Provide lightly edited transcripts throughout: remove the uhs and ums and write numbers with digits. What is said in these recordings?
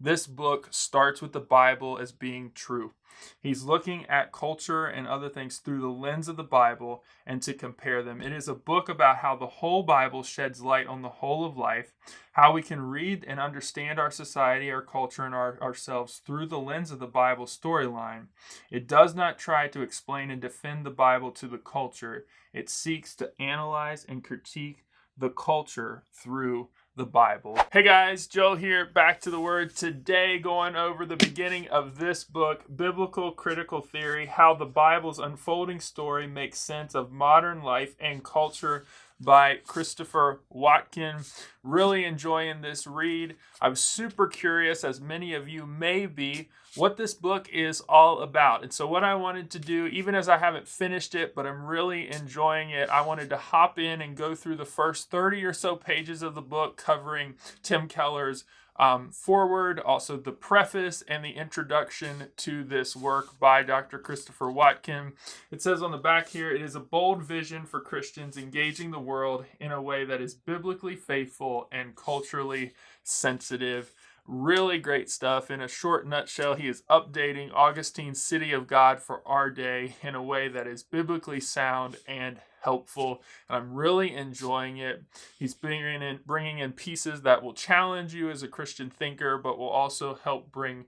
this book starts with the Bible as being true. He's looking at culture and other things through the lens of the Bible and to compare them. It is a book about how the whole Bible sheds light on the whole of life, how we can read and understand our society, our culture, and ourselves through the lens of the Bible storyline. It does not try to explain and defend the Bible to the culture. It seeks to analyze and critique the culture through the Bible. Hey guys, Joe here, back to the Word. Today going over the beginning of this book, Biblical Critical Theory, how the Bible's unfolding story makes sense of modern life and culture by Christopher Watkin. Really enjoying this read. I'm super curious, as many of you may be, what this book is all about. And so what I wanted to do, even as I haven't finished it, but I'm really enjoying it, I wanted to hop in and go through the first 30 or so pages of the book, covering Tim Keller's Foreword, also the preface and the introduction to this work by Dr. Christopher Watkin. It says on the back here, it is a bold vision for Christians engaging the world in a way that is biblically faithful and culturally sensitive. Really great stuff. In a short nutshell, he is updating Augustine's City of God for our day in a way that is biblically sound and helpful. And I'm really enjoying it. He's bringing in pieces that will challenge you as a Christian thinker, but will also help bring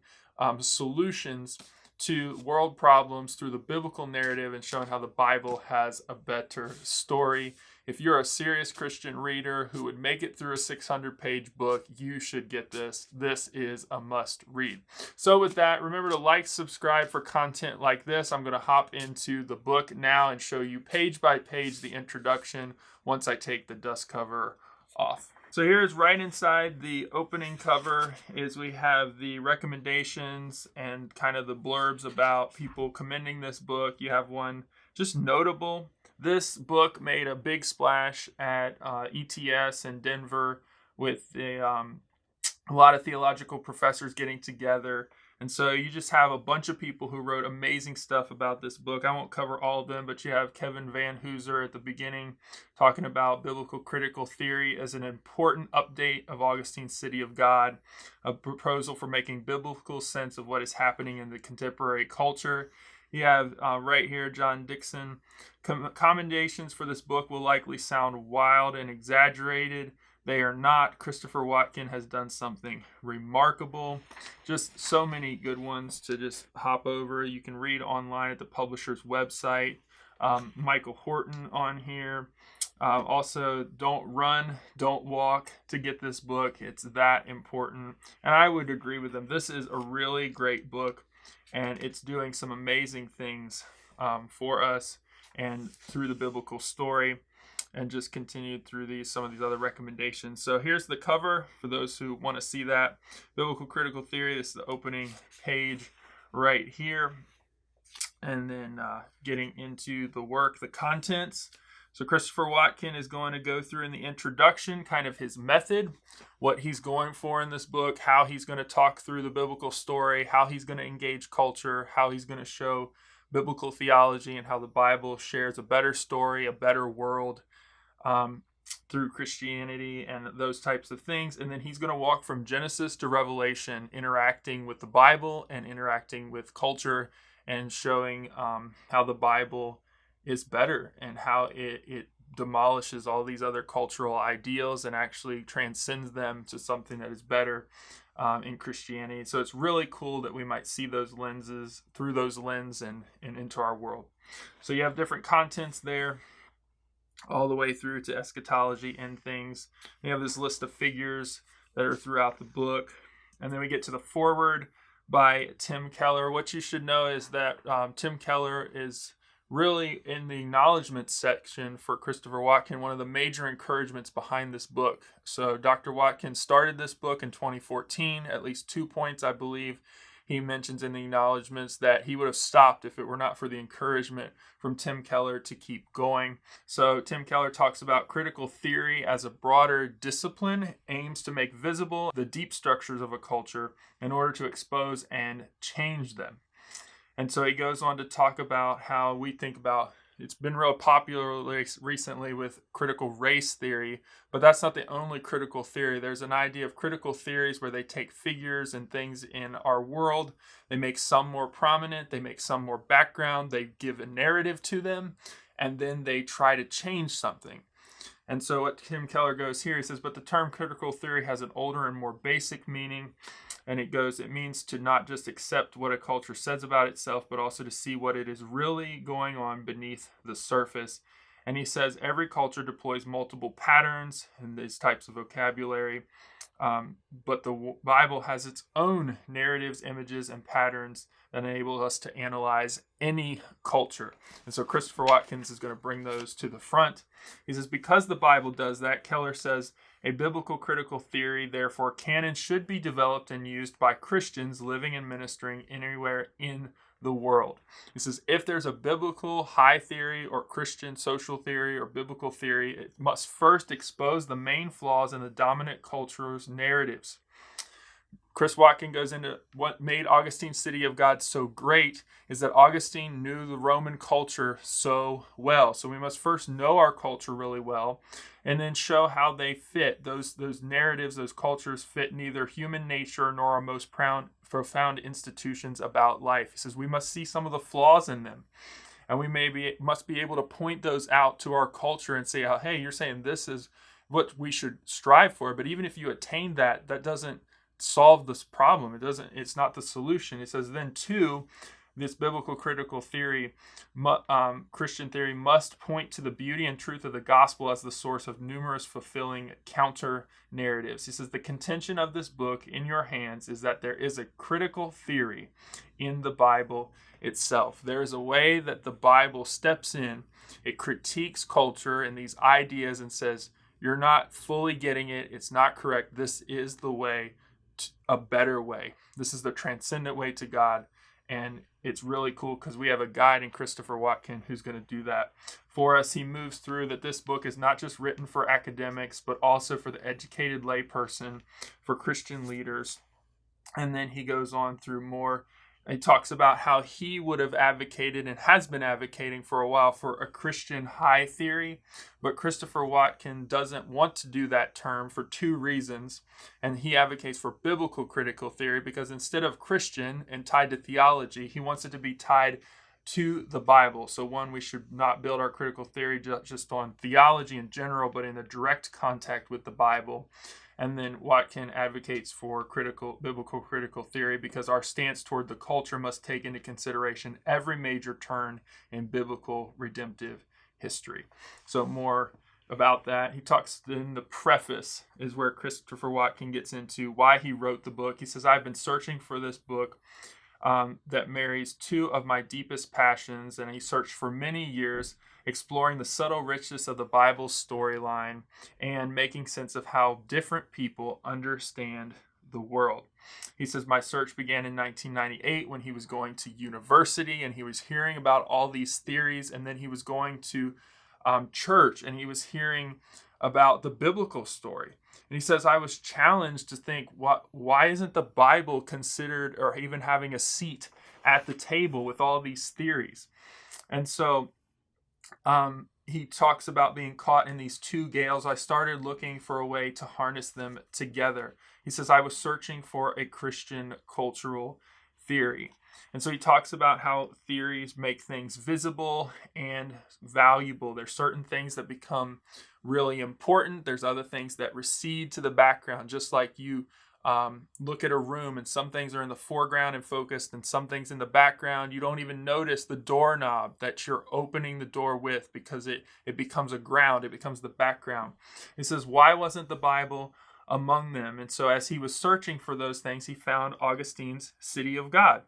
solutions to world problems through the biblical narrative and showing how the Bible has a better story. If you're a serious Christian reader who would make it through a 600-page book, you should get this. This is a must read. So with that, remember to like, subscribe for content like this. I'm going to hop into the book now and show you page by page the introduction once I take the dust cover off. So here's right inside the opening cover is we have the recommendations and kind of the blurbs about people commending this book. You have one just notable. This book made a big splash at ETS in Denver with a lot of theological professors getting together. And so you just have a bunch of people who wrote amazing stuff about this book. I won't cover all of them, but you have Kevin Van Hooser at the beginning talking about biblical critical theory as an important update of Augustine's City of God, a proposal for making biblical sense of what is happening in the contemporary culture. You have right here, John Dixon. Commendations for this book will likely sound wild and exaggerated. They are not. Christopher Watkin has done something remarkable. Just so many good ones to just hop over. You can read online at the publisher's website. Michael Horton on here. Also, don't run, don't walk to get this book. It's that important. And I would agree with them. This is a really great book, and it's doing some amazing things for us and through the biblical story, and just continued through some of these other recommendations. So here's the cover for those who want to see that. Biblical Critical Theory, this is the opening page right here. And then getting into the work, the contents. So Christopher Watkin is going to go through in the introduction kind of his method, what he's going for in this book, how he's going to talk through the biblical story, how he's going to engage culture, how he's going to show biblical theology, and how the Bible shares a better story, a better world through Christianity and those types of things. And then he's going to walk from Genesis to Revelation, interacting with the Bible and interacting with culture, and showing how the Bible is better and how it demolishes all these other cultural ideals and actually transcends them to something that is better in Christianity. So it's really cool that we might see those lenses through those lenses and into our world. So you have different contents there, all the way through to eschatology and things. We have this list of figures that are throughout the book. And then we get to the foreword by Tim Keller. What you should know is that Tim Keller is really in the acknowledgements section for Christopher Watkin, one of the major encouragements behind this book. So Dr. Watkin started this book in 2014, at least 2 points, I believe. He mentions in the acknowledgements that he would have stopped if it were not for the encouragement from Tim Keller to keep going. So Tim Keller talks about critical theory as a broader discipline, aims to make visible the deep structures of a culture in order to expose and change them. And so he goes on to talk about how we think about it's been real popular recently with critical race theory, but that's not the only critical theory. There's an idea of critical theories where they take figures and things in our world, they make some more prominent, they make some more background, they give a narrative to them, and then they try to change something. And so what Tim Keller goes here, he says, but the term critical theory has an older and more basic meaning. And it means to not just accept what a culture says about itself, but also to see what it is really going on beneath the surface. And he says every culture deploys multiple patterns in these types of vocabulary, but the Bible has its own narratives, images, and patterns that enable us to analyze any culture. And so Christopher Watkins is going to bring those to the front. He says, because the Bible does that, Keller says, a biblical critical theory, therefore, can and should be developed and used by Christians living and ministering anywhere in the world. He says, if there's a biblical high theory or Christian social theory or biblical theory, it must first expose the main flaws in the dominant culture's narratives. Chris Watkin goes into what made Augustine's City of God so great is that Augustine knew the Roman culture so well. So we must first know our culture really well and then show how they fit. Those narratives, those cultures fit neither human nature nor our most profound institutions about life. He says we must see some of the flaws in them. And we must be able to point those out to our culture and say, oh, hey, you're saying this is what we should strive for. But even if you attain that, that doesn't solve this problem. It's not the solution. It says then two, this biblical critical theory, Christian theory must point to the beauty and truth of the gospel as the source of numerous fulfilling counter narratives. He says the contention of this book in your hands is that there is a critical theory in the Bible itself. There is a way that the Bible steps in. It critiques culture and these ideas and says, you're not fully getting it. It's not correct. This is the way, a better way. This is the transcendent way to God. And it's really cool because we have a guide in Christopher Watkin who's going to do that for us. He moves through that this book is not just written for academics, but also for the educated layperson, for Christian leaders. And then he goes on through more. He talks about how he would have advocated and has been advocating for a while for a Christian high theory, but Christopher Watkin doesn't want to do that term for two reasons. And he advocates for biblical critical theory because instead of Christian and tied to theology, he wants it to be tied to the Bible. So one, we should not build our critical theory just on theology in general, but in a direct contact with the Bible. And then Watkin advocates for biblical critical theory because our stance toward the culture must take into consideration every major turn in biblical redemptive history. So more about that. He talks in the preface is where Christopher Watkin gets into why he wrote the book. He says, I've been searching for this book that marries two of my deepest passions, and he searched for many years, exploring the subtle richness of the Bible's storyline and making sense of how different people understand the world. He says, my search began in 1998 when he was going to university and he was hearing about all these theories, and then he was going to church and he was hearing about the biblical story. And he says, I was challenged to think, why isn't the Bible considered or even having a seat at the table with all these theories? And so he talks about being caught in these two gales. I started looking for a way to harness them together. He says, I was searching for a Christian cultural theory. And so he talks about how theories make things visible and valuable. There's certain things that become really important. There's other things that recede to the background, just like you look at a room and some things are in the foreground and focused and some things in the background. You don't even notice the doorknob that you're opening the door with because it becomes a ground. It becomes the background. He says, why wasn't the Bible among them? And so as he was searching for those things, he found Augustine's City of God.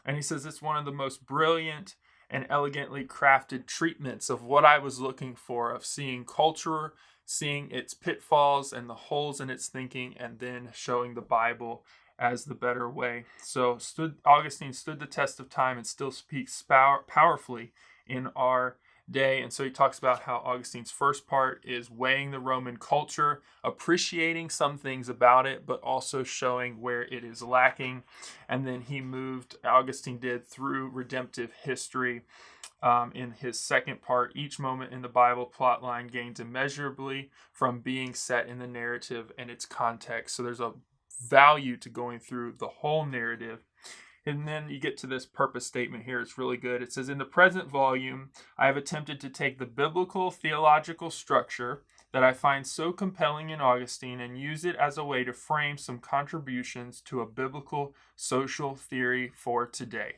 And he says it's one of the most brilliant and elegantly crafted treatments of what I was looking for, of seeing culture, seeing its pitfalls and the holes in its thinking, and then showing the Bible as the better way. So Augustine stood the test of time and still speaks powerfully in our day. And so he talks about how Augustine's first part is weighing the Roman culture, appreciating some things about it, but also showing where it is lacking. And then Augustine did through redemptive history, in his second part, each moment in the Bible plotline gains immeasurably from being set in the narrative and its context. So there's a value to going through the whole narrative. And then you get to this purpose statement here. It's really good. It says, in the present volume, I have attempted to take the biblical theological structure that I find so compelling in Augustine and use it as a way to frame some contributions to a biblical social theory for today.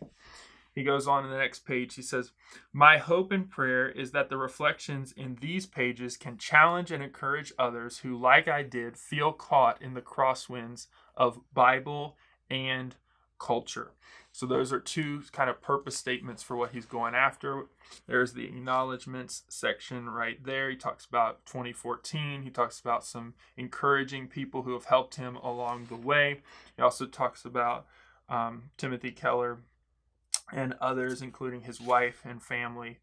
He goes on in the next page. He says, my hope and prayer is that the reflections in these pages can challenge and encourage others who, like I did, feel caught in the crosswinds of Bible and culture. So those are two kind of purpose statements for what he's going after. There's the acknowledgements section right there. He talks about 2014. He talks about some encouraging people who have helped him along the way. He also talks about Timothy Keller and others, including his wife and family,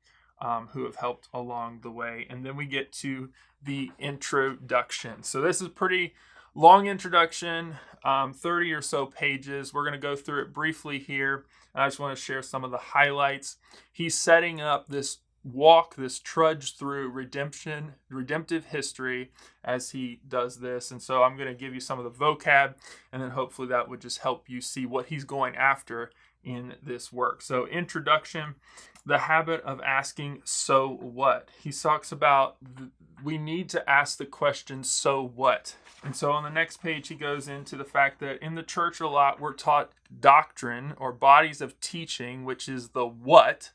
who have helped along the way. And then we get to the introduction. So this is a pretty long introduction, 30 or so pages. We're going to go through it briefly here. And I just want to share some of the highlights. He's setting up this trudge through redemptive history as he does this. And so I'm going to give you some of the vocab, and then hopefully that would just help you see what he's going after in this work. So introduction, the habit of asking, so what? He talks about we need to ask the question, so what? And so on the next page, he goes into the fact that in the church a lot, we're taught doctrine or bodies of teaching, which is the what.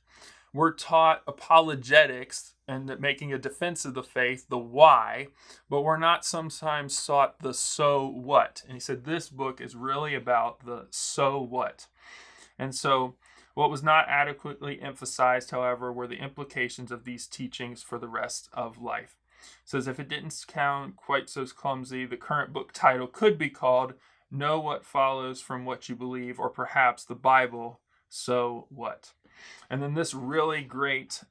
We're taught apologetics and making a defense of the faith, the why, but we're not sometimes taught the so what. And he said this book is really about the so what. And so what was not adequately emphasized, however, were the implications of these teachings for the rest of life. It says, if it didn't sound quite so clumsy, the current book title could be called Know What Follows from What You Believe, or perhaps the Bible, So What? And then this really great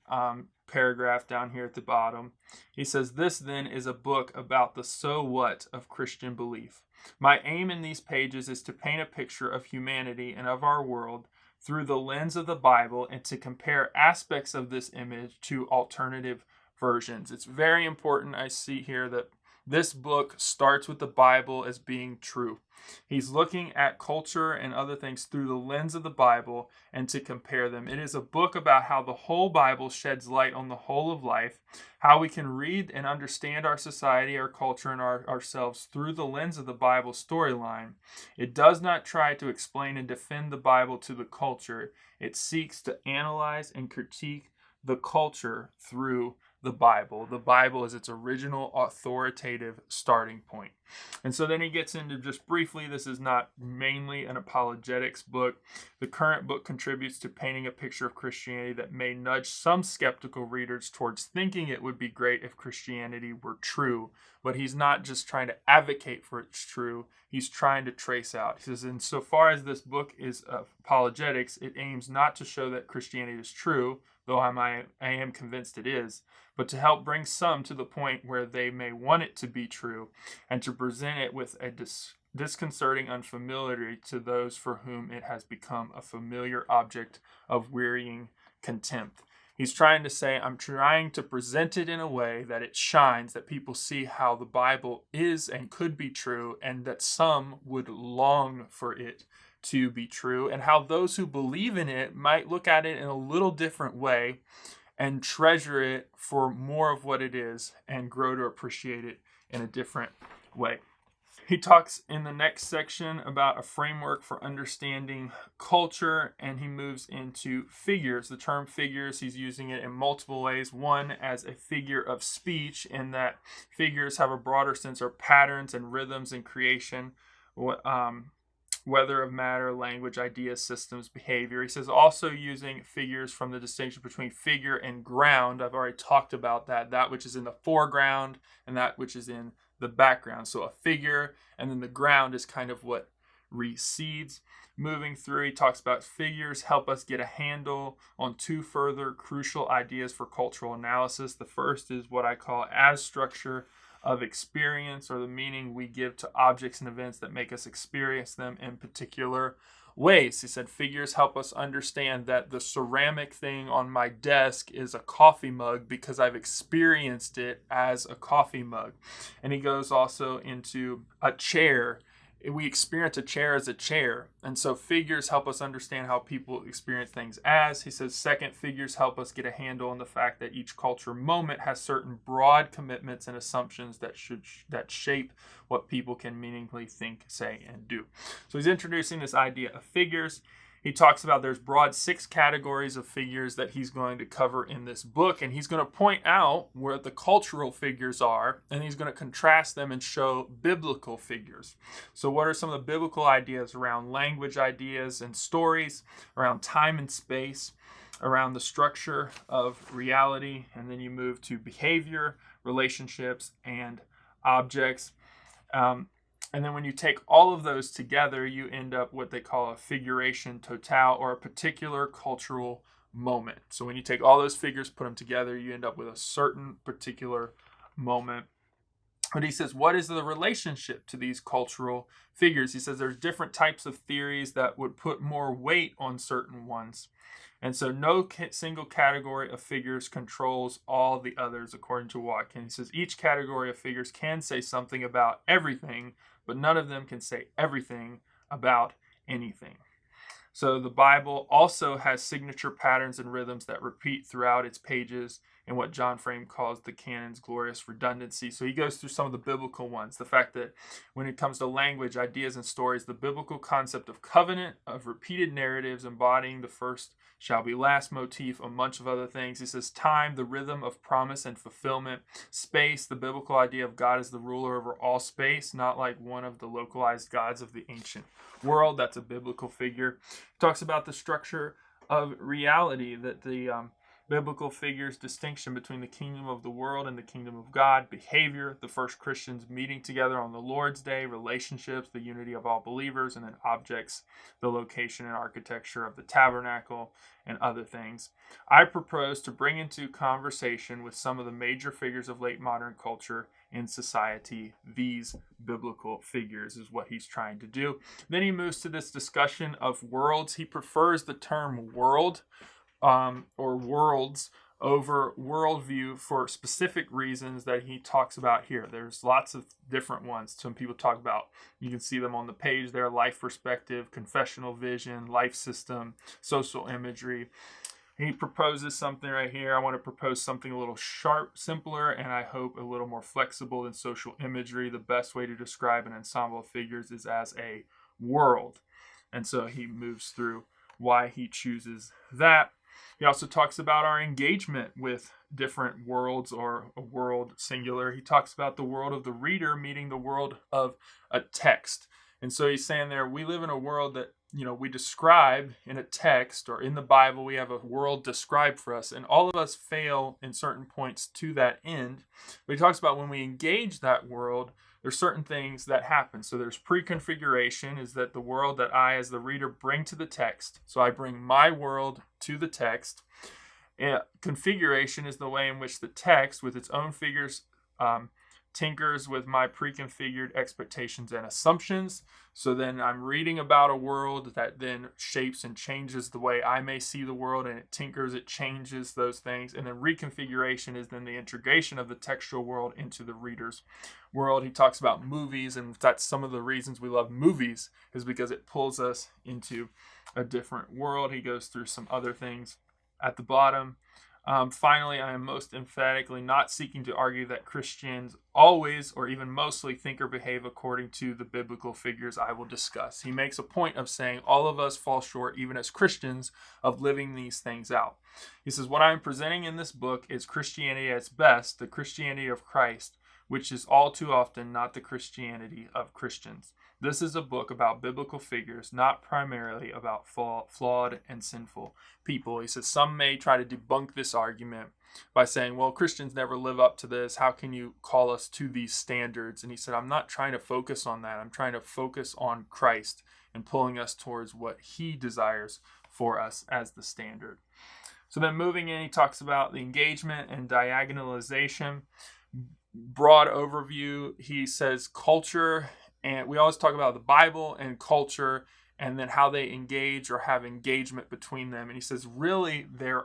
paragraph down here at the bottom, he says, this then is a book about the so what of Christian belief. My aim in these pages is to paint a picture of humanity and of our world through the lens of the Bible and to compare aspects of this image to alternative versions. It's very important, I see here, that this book starts with the Bible as being true. He's looking at culture and other things through the lens of the Bible and to compare them. It is a book about how the whole Bible sheds light on the whole of life, how we can read and understand our society, our culture, and ourselves through the lens of the Bible storyline. It does not try to explain and defend the Bible to the culture. It seeks to analyze and critique the culture through the Bible. The Bible is its original authoritative starting point. And so then he gets into, just briefly, this is not mainly an apologetics book. The current book contributes to painting a picture of Christianity that may nudge some skeptical readers towards thinking it would be great if Christianity were true. But he's not just trying to advocate for it's true. He's trying to trace out. He says, insofar as this book is apologetics, it aims not to show that Christianity is true, though I am convinced it is, but to help bring some to the point where they may want it to be true, and to present it with a disconcerting unfamiliarity to those for whom it has become a familiar object of wearying contempt. He's trying to say, I'm trying to present it in a way that it shines, that people see how the Bible is and could be true, and that some would long for it to be true, and how those who believe in it might look at it in a little different way and treasure it for more of what it is and grow to appreciate it in a different way. He talks in the next section about a framework for understanding culture, and he moves into figures. The term figures, he's using it in multiple ways. One, as a figure of speech, in that figures have a broader sense of patterns and rhythms in creation, whether of matter, language, ideas, systems, behavior. He says also using figures from the distinction between figure and ground. I've already talked about that which is in the foreground and that which is in the background. So a figure, and then the ground is kind of what recedes. Moving through, he talks about figures help us get a handle on two further crucial ideas for cultural analysis. The first is what I call as structure of experience, or the meaning we give to objects and events that make us experience them. In particular, ways. He said, figures help us understand that the ceramic thing on my desk is a coffee mug because I've experienced it as a coffee mug. And he goes also into a chair. We experience a chair as a chair. And so figures help us understand how people experience things as. He says, second, figures help us get a handle on the fact that each culture moment has certain broad commitments and assumptions that shape what people can meaningfully think, say, and do. So he's introducing this idea of figures. He talks about there's broad 6 categories of figures that he's going to cover in this book, and he's going to point out where the cultural figures are, and he's going to contrast them and show biblical figures. So what are some of the biblical ideas around language ideas and stories, around time and space, around the structure of reality, and then you move to behavior, relationships, and objects. And then when you take all of those together, you end up what they call a figuration totale, or a particular cultural moment. So when you take all those figures, put them together, you end up with a certain particular moment. But he says, what is the relationship to these cultural figures? He says there's different types of theories that would put more weight on certain ones. And so no single category of figures controls all the others, according to Watkin. He says each category of figures can say something about everything, but none of them can say everything about anything. So the Bible also has signature patterns and rhythms that repeat throughout its pages in what John Frame calls the canon's glorious redundancy. So he goes through some of the biblical ones. The fact that when it comes to language, ideas, and stories, the biblical concept of covenant, of repeated narratives embodying the first shall be last motif, a bunch of other things. He says time, the rhythm of promise and fulfillment. Space, the biblical idea of God as the ruler over all space, not like one of the localized gods of the ancient world. That's a biblical figure. He talks about the structure of reality, that the biblical figure's distinction between the kingdom of the world and the kingdom of God, behavior, the first Christians meeting together on the Lord's Day, relationships, the unity of all believers, and then objects, the location and architecture of the tabernacle, and other things. I propose to bring into conversation with some of the major figures of late modern culture in society these biblical figures, is what he's trying to do. Then he moves to this discussion of worlds. He prefers the term world or worlds over worldview for specific reasons that he talks about here. There's lots of different ones. Some people talk about, you can see them on the page there, life perspective, confessional vision, life system, social imagery. He proposes something right here. I want to propose something a little simpler, and I hope a little more flexible than social imagery. The best way to describe an ensemble of figures is as a world. And so he moves through why he chooses that. He also talks about our engagement with different worlds, or a world singular. He talks about the world of the reader meeting the world of a text. And so he's saying there, we live in a world that, we describe in a text, or in the Bible, we have a world described for us. And all of us fail in certain points to that end. But he talks about when we engage that world, there's certain things that happen. So there's preconfiguration, is that the world that I as the reader bring to the text. So I bring my world to the text. And configuration is the way in which the text, with its own figures, tinkers with my preconfigured expectations and assumptions. So then I'm reading about a world that then shapes and changes the way I may see the world, and it tinkers, it changes those things. And then reconfiguration is then the integration of the textual world into the reader's world. He talks about movies, and that's some of the reasons we love movies, is because it pulls us into a different world. He goes through some other things at the bottom. Finally, I am most emphatically not seeking to argue that Christians always, or even mostly, think or behave according to the biblical figures I will discuss. He makes a point of saying all of us fall short, even as Christians, of living these things out. He says, what I am presenting in this book is Christianity at its best, the Christianity of Christ, which is all too often not the Christianity of Christians. This is a book about biblical figures, not primarily about flawed and sinful people. He says some may try to debunk this argument by saying, well, Christians never live up to this. How can you call us to these standards? And he said, I'm not trying to focus on that. I'm trying to focus on Christ and pulling us towards what he desires for us as the standard. So then moving in, he talks about the engagement and diagonalization. Broad overview, he says culture. And we always talk about the Bible and culture, and then how they engage or have engagement between them. And he says, really, they're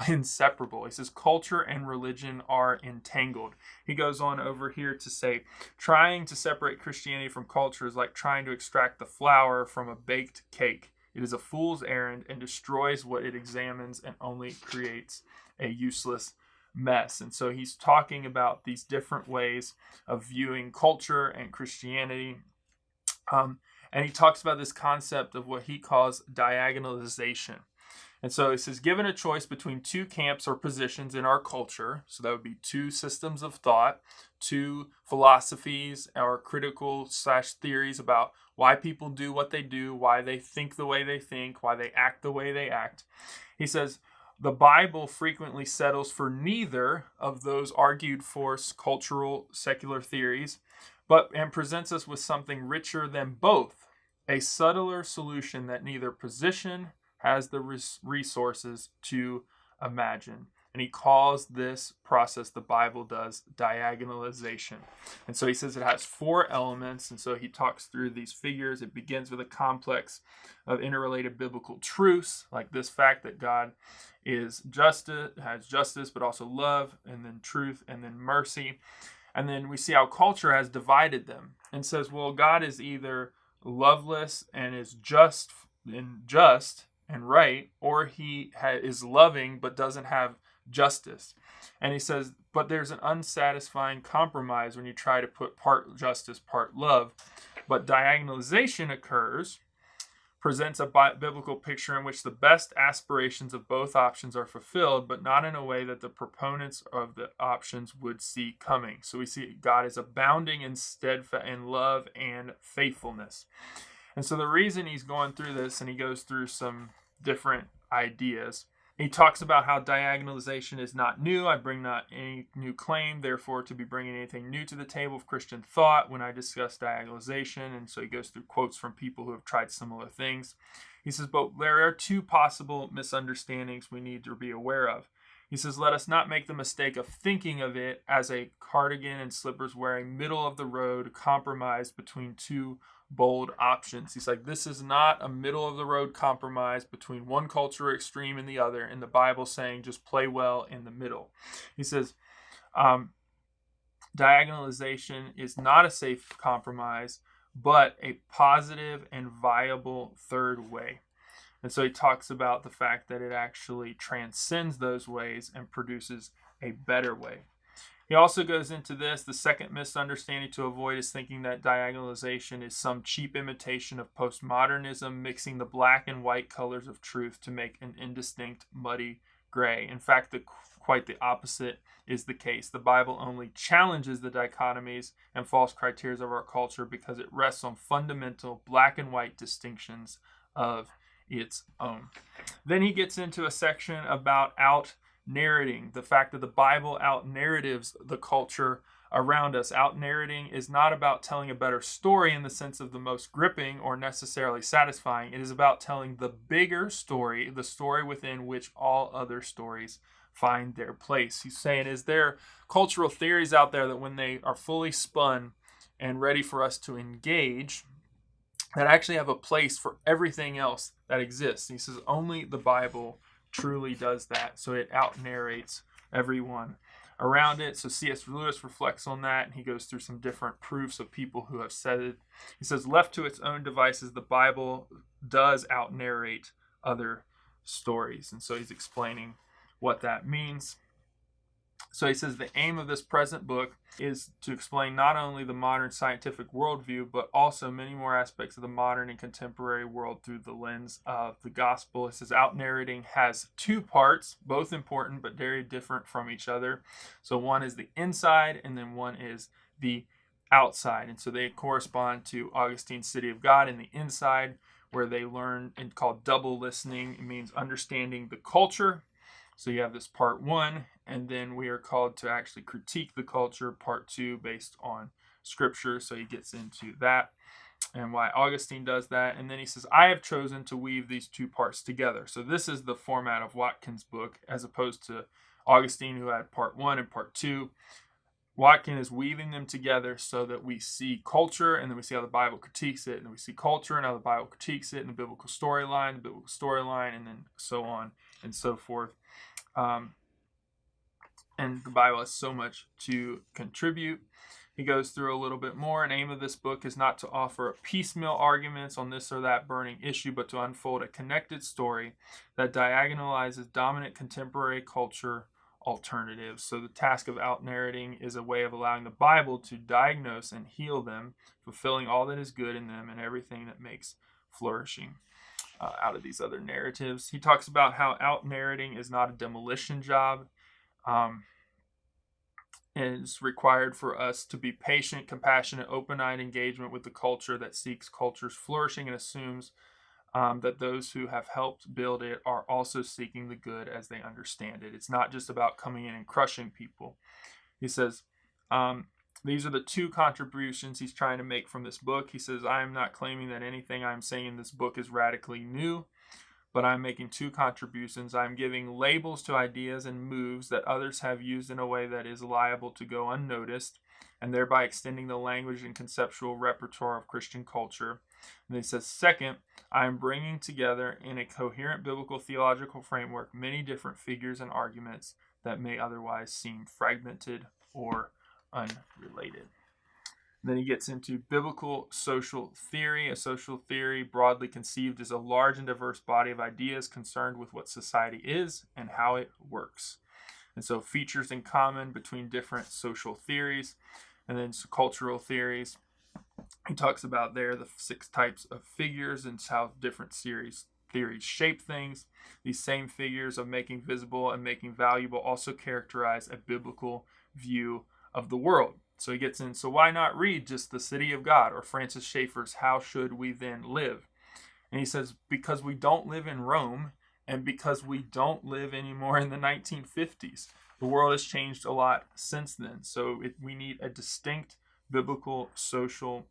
inseparable. He says culture and religion are entangled. He goes on over here to say, trying to separate Christianity from culture is like trying to extract the flour from a baked cake. It is a fool's errand and destroys what it examines and only creates a useless mess. And so he's talking about these different ways of viewing culture and Christianity. And he talks about this concept of what he calls diagonalization. And so he says, given a choice between two camps or positions in our culture, so that would be two systems of thought, two philosophies or critical/theories about why people do what they do, why they think the way they think, why they act the way they act. He says, the Bible frequently settles for neither of those argued for cultural secular theories, and presents us with something richer than both, a subtler solution that neither position has the resources to imagine. And he calls this process the Bible does diagonalization. And so he says it has 4 elements. And so he talks through these figures. It begins with a complex of interrelated biblical truths, like this fact that God is justice, has justice, but also love, and then truth, and then mercy. And then we see how culture has divided them and says, well, God is either loveless and is just and right, or he is loving but doesn't have justice. And he says, but there's an unsatisfying compromise when you try to put part justice, part love. But diagonalization presents a biblical picture in which the best aspirations of both options are fulfilled, but not in a way that the proponents of the options would see coming. So we see God is abounding in love and faithfulness. And so the reason he's going through this, and he goes through some different ideas, he talks about how diagonalization is not new. I bring not any new claim, therefore, to be bringing anything new to the table of Christian thought when I discuss diagonalization. And so he goes through quotes from people who have tried similar things. He says, but there are 2 possible misunderstandings we need to be aware of. He says, let us not make the mistake of thinking of it as a cardigan and slippers wearing middle of the road compromise between 2 bold options. He's like, this is not a middle of the road compromise between one culture extreme and the other, and the Bible saying just play well in the middle. He says, diagonalization is not a safe compromise, but a positive and viable third way. And so he talks about the fact that it actually transcends those ways and produces a better way. He also goes into this. The second misunderstanding to avoid is thinking that diagonalization is some cheap imitation of postmodernism, mixing the black and white colors of truth to make an indistinct, muddy gray. In fact, quite the opposite is the case. The Bible only challenges the dichotomies and false criteria of our culture because it rests on fundamental black and white distinctions of its own. Then he gets into a section about out-narrating, the fact that the Bible out-narratives the culture around us. Out-narrating is not about telling a better story in the sense of the most gripping or necessarily satisfying. It is about telling the bigger story, the story within which all other stories find their place. He's saying, is there cultural theories out there that when they are fully spun and ready for us to engage, that actually have a place for everything else that exists? He says only the Bible truly does that. So it out-narrates everyone around it. So C.S. Lewis reflects on that, and he goes through some different proofs of people who have said it. He says, left to its own devices, the Bible does out-narrate other stories. And so he's explaining what that means. So he says the aim of this present book is to explain not only the modern scientific worldview, but also many more aspects of the modern and contemporary world through the lens of the gospel. It says out-narrating has 2 parts, both important but very different from each other. So one is the inside, and then one is the outside. And so they correspond to Augustine's City of God in the inside, where they learn and called double listening. It means understanding the culture. So you have this part 1, and then we are called to actually critique the culture, part 2, based on scripture. So he gets into that and why Augustine does that. And then he says, I have chosen to weave these 2 parts together. So this is the format of Watkin's book, as opposed to Augustine, who had part 1 and part 2. Watkin is weaving them together so that we see culture, and then we see how the Bible critiques it, and then we see culture and how the Bible critiques it, and the biblical storyline, and then so on and so forth. And the Bible has so much to contribute. He goes through a little bit more. An aim of this book is not to offer piecemeal arguments on this or that burning issue, but to unfold a connected story that diagonalizes dominant contemporary culture alternatives. So the task of out-narrating is a way of allowing the Bible to diagnose and heal them, fulfilling all that is good in them and everything that makes flourishing out of these other narratives. He talks about how out-narrating is not a demolition job. Is required for us to be patient, compassionate, open-eyed engagement with the culture that seeks culture's flourishing and assumes that those who have helped build it are also seeking the good as they understand it. It's not just about coming in and crushing people. He says, these are the two contributions he's trying to make from this book. He says, I am not claiming that anything I'm saying in this book is radically new, but I'm making two contributions. I'm giving labels to ideas and moves that others have used in a way that is liable to go unnoticed, and thereby extending the language and conceptual repertoire of Christian culture. And he says, second, I am bringing together in a coherent biblical theological framework many different figures and arguments that may otherwise seem fragmented or unrelated. Then he gets into biblical social theory. A social theory, broadly conceived, is a large and diverse body of ideas concerned with what society is and how it works. And so features in common between different social theories. And then cultural theories. He talks about there the 6 types of figures and how different theories shape things. These same figures of making visible and making valuable also characterize a biblical view of the world. So he gets in, so why not read just The City of God or Francis Schaeffer's How Should We Then Live? And he says, because we don't live in Rome and because we don't live anymore in the 1950s. The world has changed a lot since then. So we need a distinct biblical social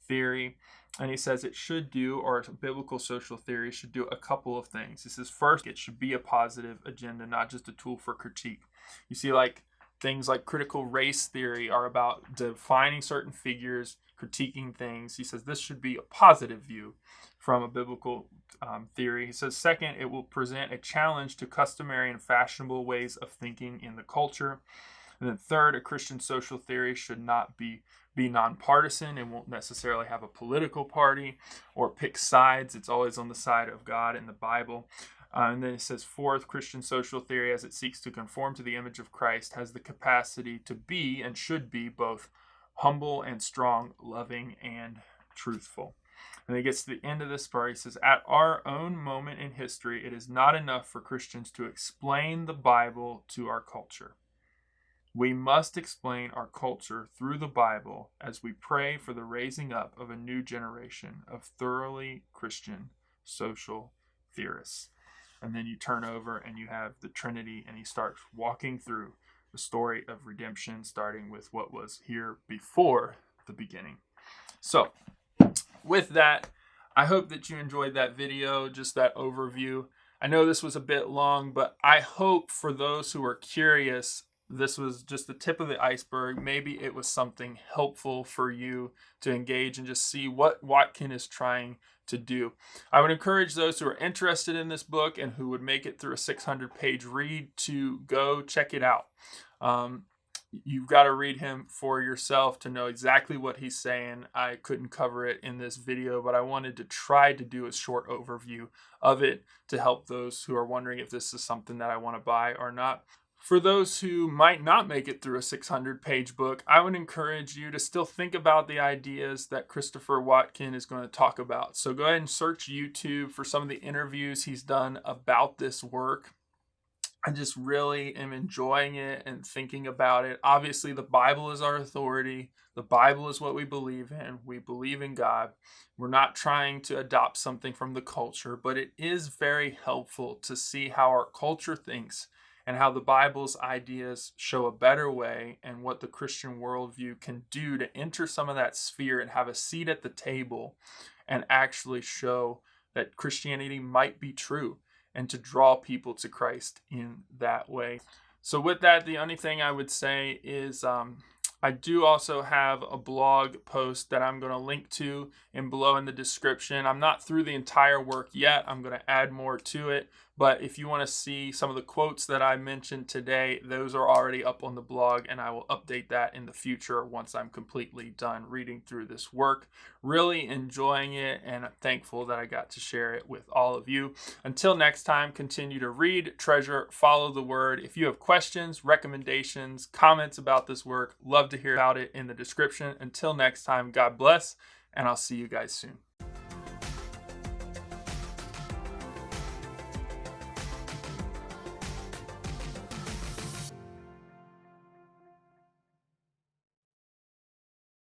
theory. And he says it should do, or biblical social theory should do a couple of things. He says, first, it should be a positive agenda, not just a tool for critique. You see, like, things like critical race theory are about defining certain figures, critiquing things. He says this should be a positive view from a biblical theory. He says, second, it will present a challenge to customary and fashionable ways of thinking in the culture. And then third, a Christian social theory should not be nonpartisan. It won't necessarily have a political party or pick sides. It's always on the side of God and the Bible. And then it says, fourth, Christian social theory, as it seeks to conform to the image of Christ, has the capacity to be and should be both humble and strong, loving and truthful. And he gets to the end of this part. He says, at our own moment in history, it is not enough for Christians to explain the Bible to our culture. We must explain our culture through the Bible as we pray for the raising up of a new generation of thoroughly Christian social theorists. And then you turn over and you have the Trinity, and he starts walking through the story of redemption, starting with what was here before the beginning. So, with that, I hope that you enjoyed that video, just that overview. I know this was a bit long, but I hope for those who are curious, this was just the tip of the iceberg. Maybe it was something helpful for you to engage and just see what Watkin is trying to do. I would encourage those who are interested in this book and who would make it through a 600-page read to go check it out. You've got to read him for yourself to know exactly what he's saying. I couldn't cover it in this video, but I wanted to try to do a short overview of it to help those who are wondering if this is something that I want to buy or not. For those who might not make it through a 600-page book, I would encourage you to still think about the ideas that Christopher Watkin is going to talk about. So go ahead and search YouTube for some of the interviews he's done about this work. I just really am enjoying it and thinking about it. Obviously, the Bible is our authority. The Bible is what we believe in. We believe in God. We're not trying to adopt something from the culture, but it is very helpful to see how our culture thinks and how the Bible's ideas show a better way and what the Christian worldview can do to enter some of that sphere and have a seat at the table and actually show that Christianity might be true and to draw people to Christ in that way. So with that, the only thing I would say is I do also have a blog post that I'm going to link to below in the description. I'm not through the entire work yet. I'm going to add more to it. But if you want to see some of the quotes that I mentioned today, those are already up on the blog, and I will update that in the future once I'm completely done reading through this work. Really enjoying it, and I'm thankful that I got to share it with all of you. Until next time, continue to read, treasure, follow the word. If you have questions, recommendations, comments about this work, love to hear about it in the description. Until next time, God bless, and I'll see you guys soon.